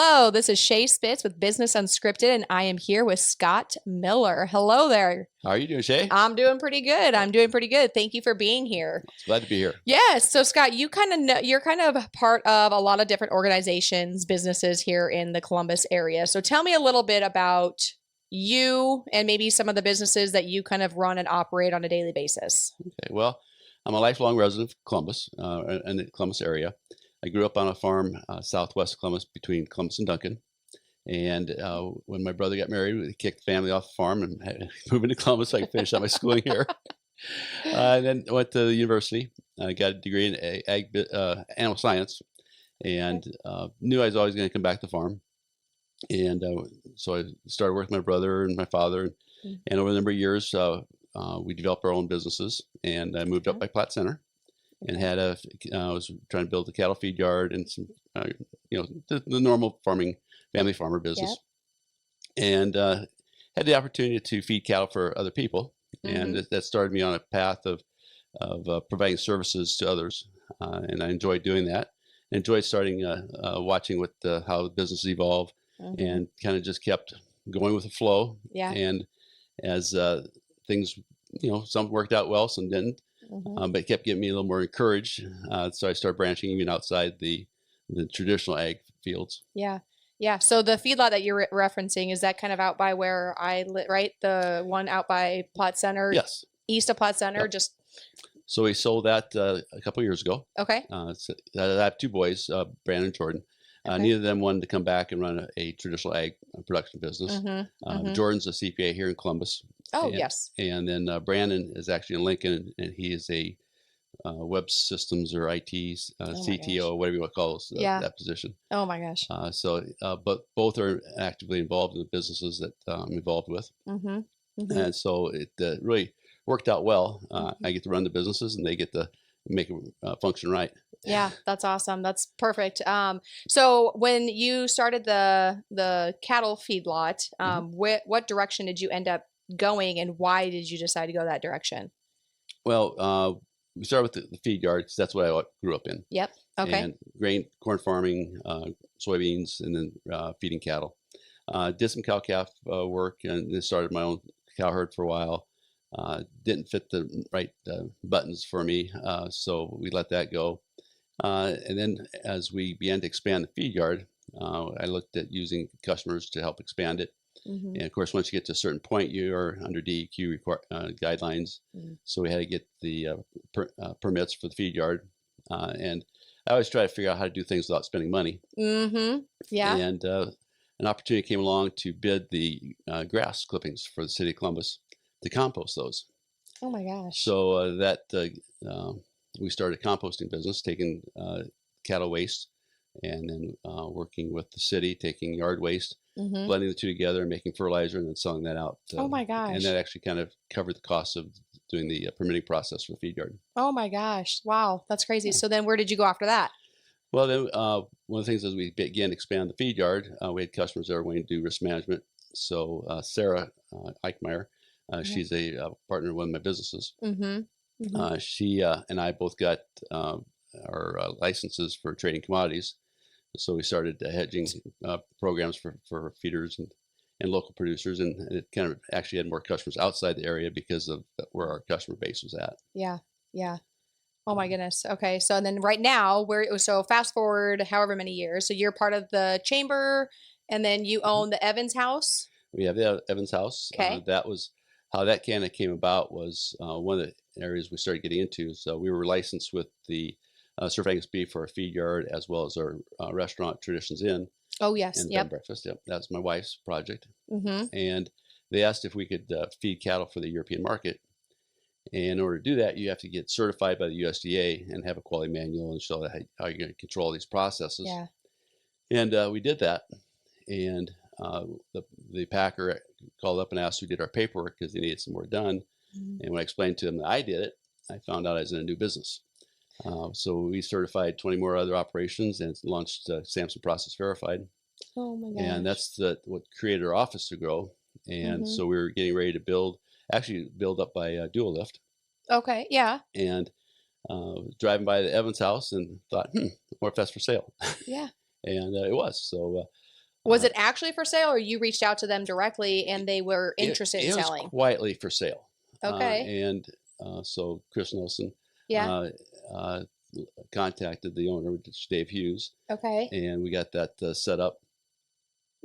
Hello, this is Shae Spitz with Business Unscripted, and I am here with Scott Mueller. Hello there. How are you doing, Shae? I'm doing pretty good. Thank you for being here. Glad to be here. Yes. So Scott, you kind of know, you're kind of part of a lot of different organizations, businesses here in the Columbus area. So tell me a little bit about you and maybe some of the businesses that you kind of run and operate on a daily basis. Okay. Well, I'm a lifelong resident of Columbus, in the Columbus area. I grew up on a farm southwest of Columbus between Columbus and Duncan. And when my brother got married, we kicked the family off the farm and moved into Columbus so I could finish out my schooling here. And then went to the university. I got a degree in animal science, and knew I was always going to come back to the farm. And so I started working with my brother and my father. And over a number of years, we developed our own businesses. And I moved up by Platte Center. And was trying to build a cattle feed yard and some, the normal family farmer business. Yep. And had the opportunity to feed cattle for other people. And that started me on a path of providing services to others. And I enjoyed doing that. I enjoyed starting watching how the business evolved, and kind of just kept going with the flow. Yeah. And as things, some worked out well, some didn't. But it kept getting me a little more encouraged. So I started branching even outside the traditional ag fields. Yeah. Yeah. So the feedlot that you're referencing, is that kind of out by where I live, right? The one out by Platte Center? Yes. East of Platte Center? Yep. So we sold that a couple of years ago. Okay. So I have two boys, Brandon and Jordan. Neither of them wanted to come back and run a traditional ag production business. Jordan's a CPA here in Columbus. Oh, yes. And then Brandon is actually in Lincoln, and he is a web systems or IT CTO, whatever you want to call that position. Oh, my gosh. But both are actively involved in the businesses that I'm involved with. And so it really worked out well. I get to run the businesses, and they get to make them function right. Yeah, that's awesome. That's perfect. So when you started the cattle feedlot, what direction did you end up going, and why did you decide to go that direction? Well, we started with the feed yard, because that's what I grew up in. Yep. Okay. And corn farming, soybeans, and then feeding cattle. Did some cow-calf work, and then started my own cow herd for a while. Didn't fit the right buttons for me, so we let that go. And then as we began to expand the feed yard, I looked at using customers to help expand it. And of course, once you get to a certain point, you are under 𝐑𝐄𝐀𝐄 guidelines. So we had to get the permits for the feed yard. And I always try to figure out how to do things without spending money. Yeah. And an opportunity came along to bid the grass clippings for the city of Columbus to compost those. Oh my gosh. So we started a composting business, taking cattle waste, and then working with the city, taking yard waste, blending the two together and making fertilizer, and then selling that out. Oh my gosh. And that actually kind of covered the cost of doing the permitting process for the feed yard. Oh my gosh. Wow. That's crazy. Yeah. So then where did you go after that? Well, then one of the things as we began to expand the feed yard, we had customers that were wanting to do risk management. So Sarah 𝐒𝐏𝐈𝐓𝐙, she's a partner in one of my businesses. She and I both got our licenses for trading commodities. So we started hedging programs for feeders and local producers, and it kind of actually had more customers outside the area because of where our customer base was at. Yeah, yeah. Oh my goodness. Okay, so then right now, so fast forward however many years, so you're part of the chamber, and then you own the Evans House. We have the Evans House. Okay. That was how that kind of came about. Was one of the areas we started getting into. So we were licensed with the Certified Angus beef for our feed yard, as well as our restaurant, Traditions Inn. Oh, yes. And bed and breakfast. Yep. That's my wife's project. And they asked if we could feed cattle for the European market. And in order to do that, you have to get certified by the USDA and have a quality manual and show how you're going to control these processes. Yeah. And we did that. And the packer called up and asked who did our paperwork because they needed some more done. And when I explained to them that I did it, I found out I was in a new business. So we certified 20 more other operations and launched Samson Process Verified. Oh my gosh. And that's what created our office to grow. And so we were getting ready to build up by Dual Lift. Okay, yeah. And driving by the Evans House and thought, what if that's for sale? Yeah. And it was. So Was it actually for sale, or you reached out to them directly and they were interested in selling? It was quietly for sale. Okay. And so Chris Nelson Yeah. uh, contacted the owner, which is Dave Hughes, Okay. and we got that set up,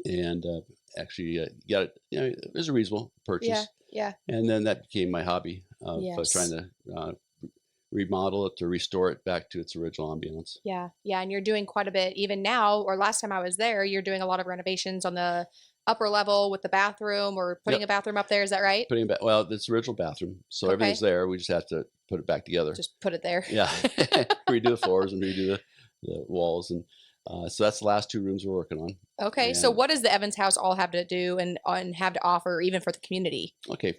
and actually got it. It was a reasonable purchase. Yeah. Yeah. And then that became my hobby of trying to remodel it, to restore it back to its original ambiance. Yeah. Yeah. And you're doing quite a bit even now, or last time I was there, you're doing a lot of renovations on the upper level with the bathroom, or putting a bathroom up there. Is that right? Putting it back. Well, it's the original bathroom, so everything's there. We just have to put it back together. Just put it there. Yeah. Redo the floors and redo the walls. And so that's the last 2 rooms we're working on. Okay. So what does the Evans house all have to do and have to offer, even for the community? Okay.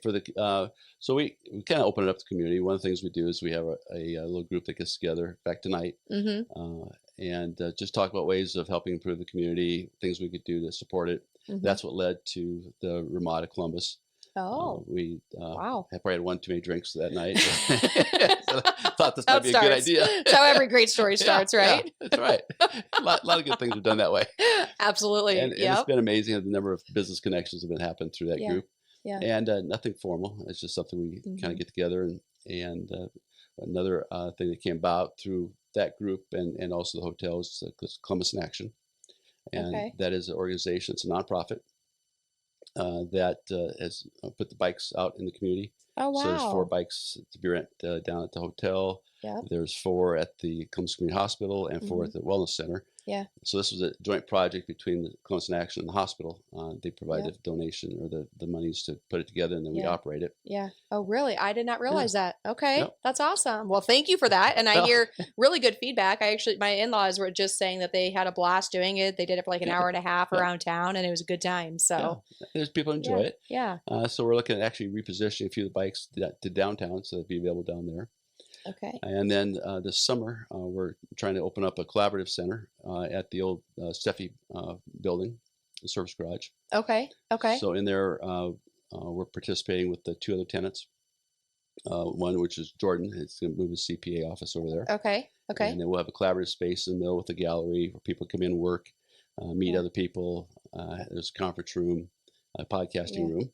So we kind of open it up to the community. One of the things we do is we have a little group that gets together, in fact, tonight, and just talk about ways of helping improve the community, things we could do to support it. That's what led to the Ramada Columbus. Oh, we wow. I probably had one too many drinks that night. So thought this might be a good idea. That's how every great story starts, right? Yeah, that's right. A lot of good things are done that way. Absolutely. And it's been amazing the number of business connections that have been happening through that group. Yeah. And nothing formal. It's just something we kind of get together. And another thing that came about through that group and also the hotel is Columbus in Action. And that is an organization. It's a nonprofit that has put the bikes out in the community. Oh, wow. So there's 4 bikes to be rented down at the hotel. Yeah. There's 4 at the Columbus Community Hospital and 4 at the Wellness Center. Yeah. So this was a joint project between the Columbus in Action and the hospital. They provided a donation or the monies to put it together, and then we operate it. Yeah. Oh, really? I did not realize that. Okay. Yep. That's awesome. Well, thank you for that. And I hear really good feedback. My in-laws were just saying that they had a blast doing it. They did it for like an hour and a half around town, and it was a good time. So there's people who enjoy it. Yeah. So we're looking at actually repositioning a few of the bikes to downtown, so they'd be available down there. Okay. And then this summer, we're trying to open up a collaborative center at the old Steffi building, the service garage. Okay. Okay. So in there, we're participating with the 2 other tenants. One, which is Jordan, it's going to move his CPA office over there. Okay. Okay. And then we'll have a collaborative space in the middle with a gallery where people come in and work, meet other people. There's a conference room, a podcasting room.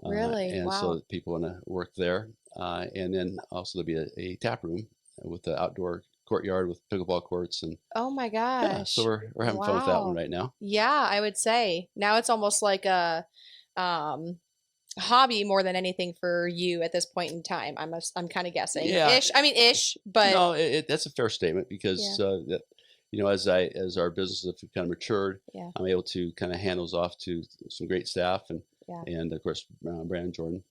Really? And so people want to work there. And then also there'll be a tap room with the outdoor courtyard with pickleball courts. And oh my gosh. so we're having fun with that one right now. Yeah, I would say now it's almost like a hobby more than anything for you at this point in time. I'm kind of guessing. Yeah. Ish, but no, that's a fair statement because as our business have kind of matured, I'm able to kind of hand those off to some great staff and of course Brandon Jordan.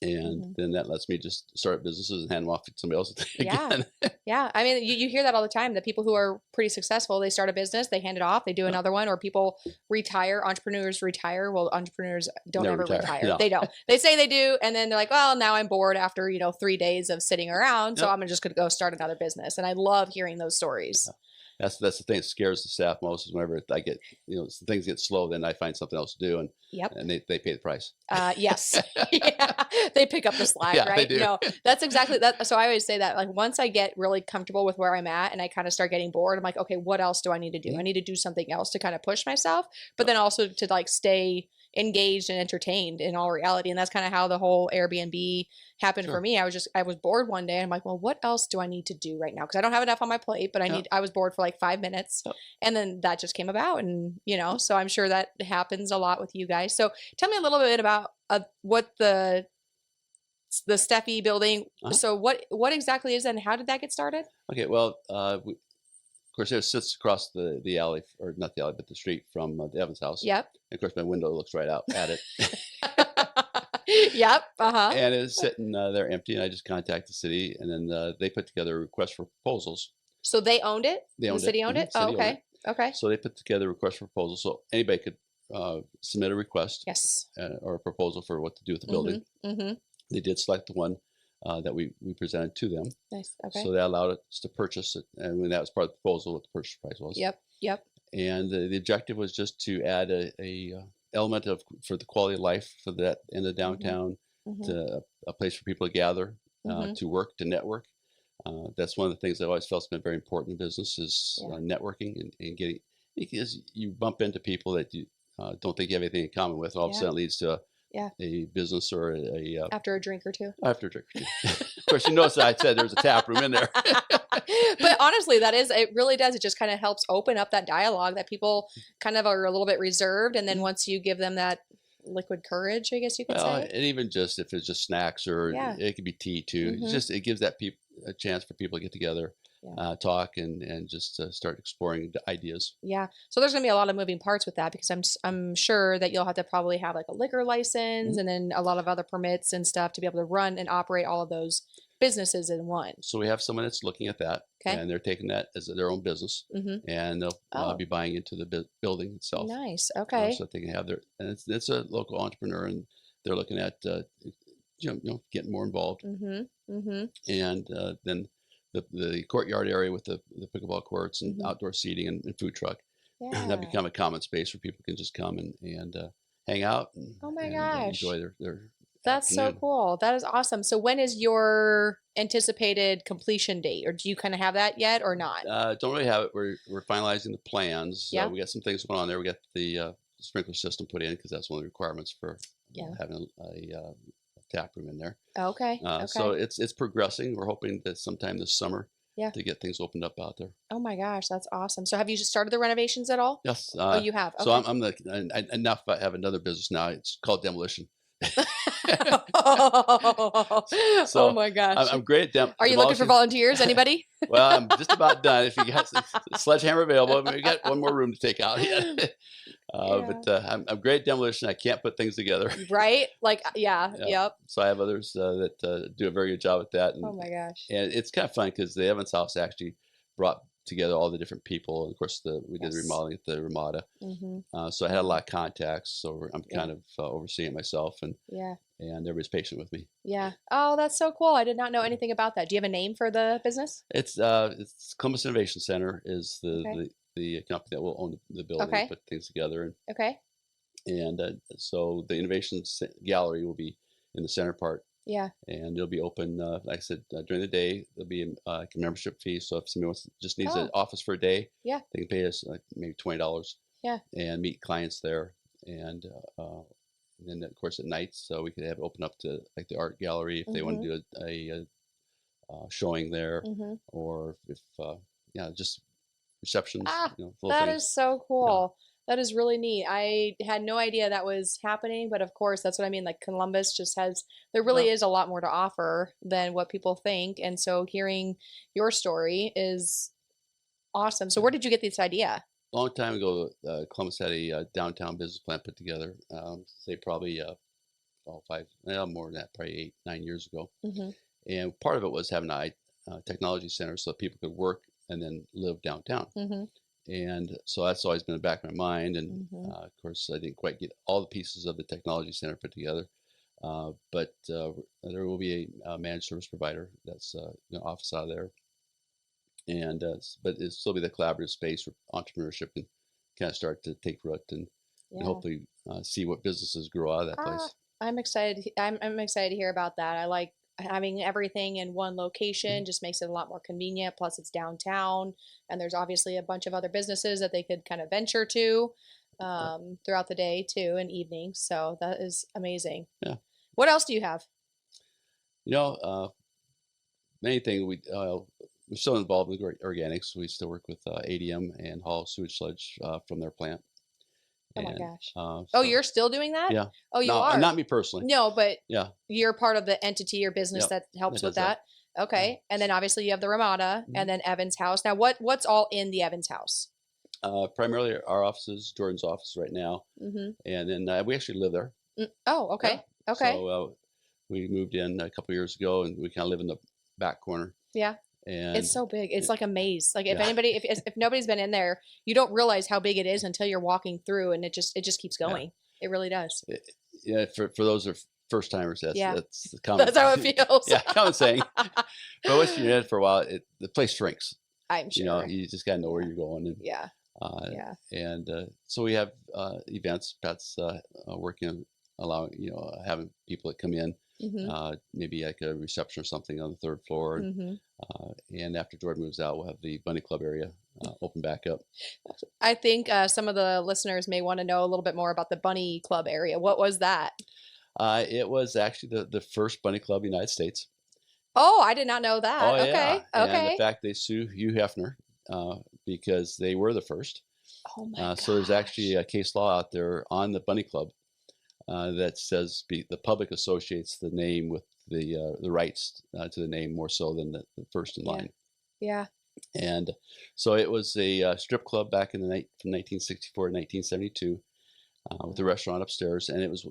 And then that lets me just start businesses and hand them off to somebody else again. Yeah. I mean, you hear that all the time, that people who are pretty successful, they start a business, they hand it off, they do another one, or people retire, entrepreneurs retire. Well, entrepreneurs don't ever retire. No. They don't. They say they do, and then they're like, well, now I'm bored after, 3 days of sitting around, so I'm just going to go start another business. And I love hearing those stories. That's the thing that scares the staff most is whenever I get, things get slow, then I find something else to do, and they pay the price. Yes. They pick up the slack, right? They do. That's exactly that. So I always say that, like, once I get really comfortable with where I'm at and I kind of start getting bored, I'm like, okay, what else do I need to do? I need to do something else to kind of push myself, but then also to like stay engaged and entertained in all reality. And that's kind of how the whole Airbnb happened for me. I was bored one day and I'm like, well, what else do I need to do right now? Because I don't have enough on my plate, but I was bored for like 5 minutes, and then that just came about. And so I'm sure that happens a lot with you guys. So tell me a little bit about what the Steffi building. So what exactly is that, and how did that get started? Okay, well, of course, it sits across the alley, or not the alley, but the street from the Evans house. Yep. And of course, my window looks right out at it. Yep. And it's sitting there empty, and I just contacted the city, and then they put together a request for proposals. So they owned it? The city owned it? Oh, okay. Okay. So they put together a request for proposals. So anybody could submit a request. Yes. Or a proposal for what to do with the building. They did select the one that we presented to them. Nice. Okay. So they allowed us to purchase it, and when that was part of the proposal, what the purchase price was. Yep. And the objective was just to add a element for the quality of life for that in the downtown, to a place for people to gather, to work, to network. That's one of the things I always felt has been very important in business is networking and because you bump into people that you don't think you have anything in common with. All of a sudden, it leads to a business or after a drink or two. After a drink or two. Of course, you notice that I said there's a tap room in there. But honestly, it really does. It just kind of helps open up that dialogue that people kind of are a little bit reserved. And then once you give them that liquid courage, I guess you could say. And even just if it's just snacks or it could be tea too. Mm-hmm. It gives that a chance for people to get together, talk and just start exploring the ideas. Yeah. So there's going to be a lot of moving parts with that because I'm sure that you'll have to probably have like a liquor license and then a lot of other permits and stuff to be able to run and operate all of those businesses in one. So we have someone that's looking at that, and they're taking that as their own business, and they'll be buying into the building itself. Nice. Okay. So they can have and it's a local entrepreneur, and they're looking at getting more involved. And then the courtyard area with the pickleball courts and outdoor seating and food truck, that become a common space where people can just come and hang out and, enjoy their That's afternoon. So cool. That is awesome. So when is your anticipated completion date, or do you kind of have that yet or not? Don't really have it. We're finalizing the plans. Yeah. We got some things going on there. We got the sprinkler system put in because that's one of the requirements for having a tap room in there. Okay. So it's progressing. We're hoping that sometime this summer to get things opened up out there. Oh my gosh, that's awesome. So have you started the renovations at all? Yes. You have. Okay. So I have another business now. It's called demolition. Oh my gosh. I'm great at Are you looking for volunteers? Anybody? Well, I'm just about done. If you got a sledgehammer available, we got one more room to take out yet. But I'm great at demolition. I can't put things together. Right? Like, yep. So I have others that do a very good job at that. And, oh my gosh. And it's kind of fun because the Evans house actually brought together all the different people. And of course, we did the remodeling at the Ramada. So I had a lot of contacts. So I'm kind of overseeing it myself, and everybody's patient with me. Yeah. Oh, that's so cool. I did not know anything about that. Do you have a name for the business? It's Columbus Innovation Center is the company that will own the building and put things together. And so the Innovation Gallery will be in the center part. Yeah. And it'll be open, like I said, during the day. There'll be a membership fee. So if somebody just needs an office for a day, they can pay us maybe $20. Yeah. And meet clients there. And then, of course, at nights, so we could have it open up to like the art gallery if they want to do a showing there, or if just receptions. That is so cool. That is really neat. I had no idea that was happening, but of course, that's what I mean. Like Columbus just there really is a lot more to offer than what people think. And so hearing your story is awesome. So where did you get this idea? A long time ago, Columbus had a downtown business plan put together, say probably more than that, probably 8-9 years ago. And part of it was having a technology center so that people could work and then live downtown. And so that's always been in the back of my mind. And of course, I didn't quite get all the pieces of the technology center put together. But there will be a managed service provider that's office out of there. And but it'll still be the collaborative space where entrepreneurship can kind of start to take root and hopefully see what businesses grow out of that place. I'm excited. I'm excited to hear about that. I like having everything in one location. Just makes it a lot more convenient. Plus, it's downtown, and there's obviously a bunch of other businesses that they could kind of venture to throughout the day too and evenings. So that is amazing. Yeah. What else do you have? Many things. We're still involved with organics. We still work with ADM and haul sewage sludge from their plant. Oh my gosh. You're still doing that? Yeah. Oh, you are? Not me personally. No, but you're part of the entity or business that helps with that. Okay. And then obviously you have the Ramada and then Evans house. Now what's all in the Evans house? Primarily our offices, Jordan's office right now. And then we actually live there. Oh, okay. Yeah. Okay. So we moved in a couple years ago, and we kind of live in the back corner. Yeah. And it's so big. It's like a maze. Like if nobody's been in there, you don't realize how big it is until you're walking through, and it just keeps going. It really does. For those who are first timers, that's the common. That's how it feels. Common saying. But once you're in it for a while, the place shrinks. I'm sure. You just gotta know where you're going. And so we have events. Pat's working on having people that come in. Maybe like a reception or something on the third floor. And after Jordan moves out, we'll have the Bunny Club area open back up. I think some of the listeners may want to know a little bit more about the Bunny Club area. What was that? It was actually the first bunny club in the United States. Oh, I did not know Oh that. yeah, Okay. and in Okay. fact, they sue Hugh Hefner because they were the first. Oh my So there's actually gosh. a case law out there on the bunny club that says the public associates the name with the rights to the name more so than the first in Yeah. line. Yeah. And so it was a strip club back in the night from 1964 to 1972 with a restaurant upstairs, and it was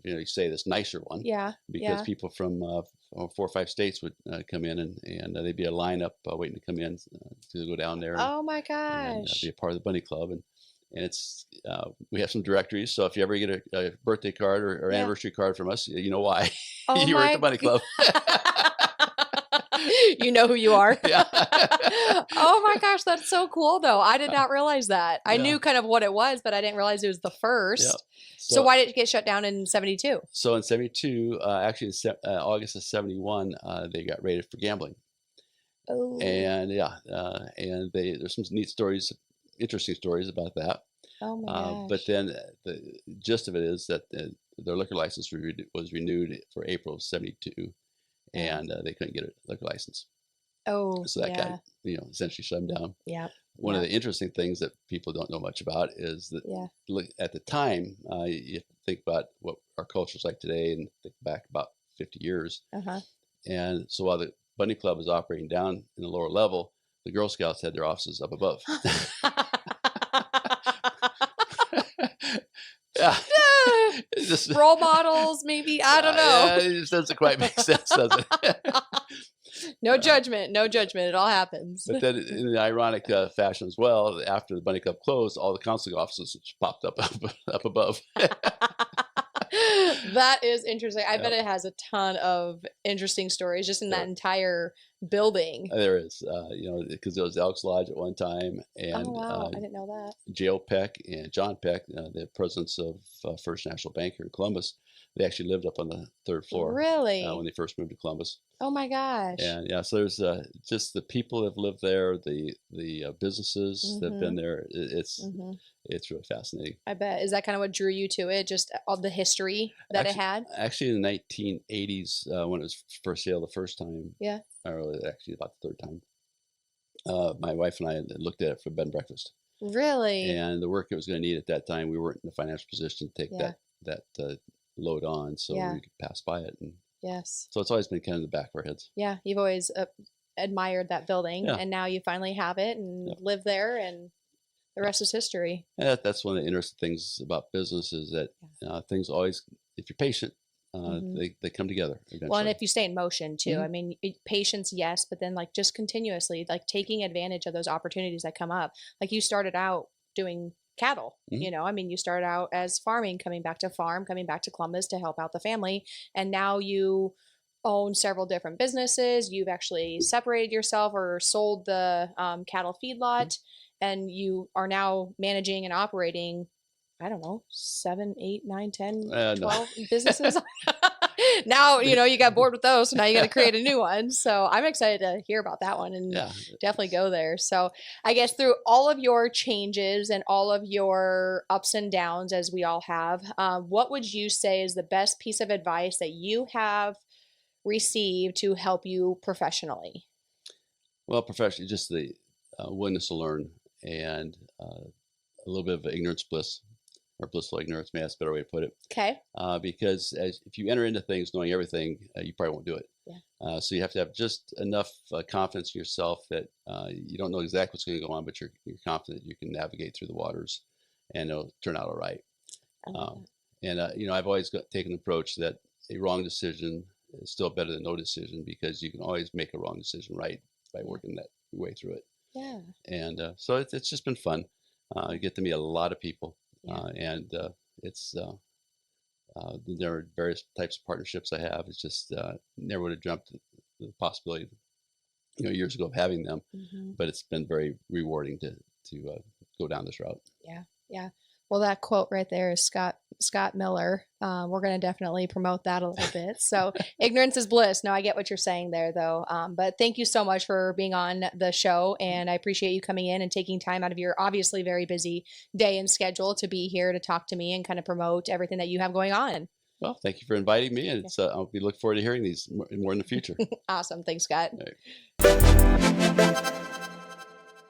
you say this nicer one Yeah. because Yeah. people from 4 or 5 states would come in and they'd be a lineup waiting to come in to go down there Oh my and be gosh. a part of the bunny club. And it's we have some directories, so if you ever get a birthday card or Yeah. anniversary card from us, you know why. Oh You were at the my bunny club. You know who you are. Yeah. Oh my gosh, that's so cool though. I did not realize that. I Yeah. knew kind of what it was, but I didn't realize it was the Yeah. first. So why did it get shut down in 72? So in 72, actually in August of 71, they got raided for gambling. Oh. And and there's some neat stories, interesting stories about that. Oh my gosh. But then the gist of it is that their liquor license was renewed for April of 72, and they couldn't get a liquor license. Oh, So that yeah. got, essentially shut them down. Yeah. One of the interesting things that people don't know much about is that Yeah. look, at the time, you think about what our culture's like today and think back about 50 years. Uh-huh. And so while the Bunny Club was operating down in the lower level, the Girl Scouts had their offices up above. Yeah. Just, Role models, maybe. I don't Yeah, know. it just doesn't quite make sense, does it? No judgment. No judgment. It all happens. But then in the ironic fashion as well, after the Bunny Club closed, all the counseling offices popped up above. That is interesting. I bet Yep. it has a ton of interesting stories just in that There- entire building. There is, because there was Elks Lodge at one time, and Oh wow, I didn't know that. J.O. Peck and John Peck, the presidents of First National Bank here in Columbus, they actually lived up on the 3rd floor Really? when they first moved to Columbus. Oh my gosh. And yeah, so there's just the people that have lived there, the businesses that have been there. It's really fascinating. I bet. Is that kind of what drew you to it? Just all the history that it had? Actually, in the 1980s, when it was for sale the first time, Yeah. or actually about the 3rd time, my wife and I had looked at it for bed and breakfast. Really? And the work it was going to need at that time, we weren't in the financial position to take Yeah. that load on, so Yeah. we could pass by it. And Yes. so it's always been kind of in the back of our heads. Yeah. You've always admired that building, Yeah. and now you finally have it and Yep. live there, and the rest is history. And that's one of the interesting things about business is that things always, if you're patient, they come together eventually. Well, and if you stay in motion too, Mhm. I mean, patience, yes, but then like just continuously, like taking advantage of those opportunities that come up. Like you started out doing cattle, Mhm. I mean, you started out as farming, coming back to Columbus to help out the family. And now you own several different businesses. You've actually separated yourself or sold the cattle feedlot, and you are now managing and operating, I don't know, 7, 8, 9, 10, No. 12 businesses. Now, you got bored with those, so now you got to create a new one. So I'm excited to hear about that one and Yeah. definitely go there. So I guess through all of your changes and all of your ups and downs, as we all have, what would you say is the best piece of advice that you have received to help you professionally? Well, professionally, just the willingness to learn and a little bit of ignorance bliss, or blissful ignorance, maybe that's a better way to put it. Okay. Because if you enter into things knowing everything, you probably won't do it. Yeah. So you have to have just enough confidence in yourself that you don't know exactly what's going to go on, but you're confident you can navigate through the waters and it'll turn out all right. I love that. And I've always taken the approach that a wrong decision is still better than no decision, because you can always make a wrong decision right by working that your way through it. Yeah. And so it's just been fun. I get to meet a lot of people, Yeah. and there are various types of partnerships I have. It's just never would have dreamt the possibility, years ago of having them, but it's been very rewarding to go down this route. Yeah. Yeah. Well, that quote right there is Scott Scott Mueller. We're going to definitely promote that a little bit. So ignorance is bliss. No, I get what you're saying there, though. But thank you so much for being on the show, and I appreciate you coming in and taking time out of your obviously very busy day and schedule to be here to talk to me and kind of promote everything that you have going on. Well, thank you for inviting me, and I'll be looking forward to hearing these more in the future. Awesome. Thanks, Scott. All right.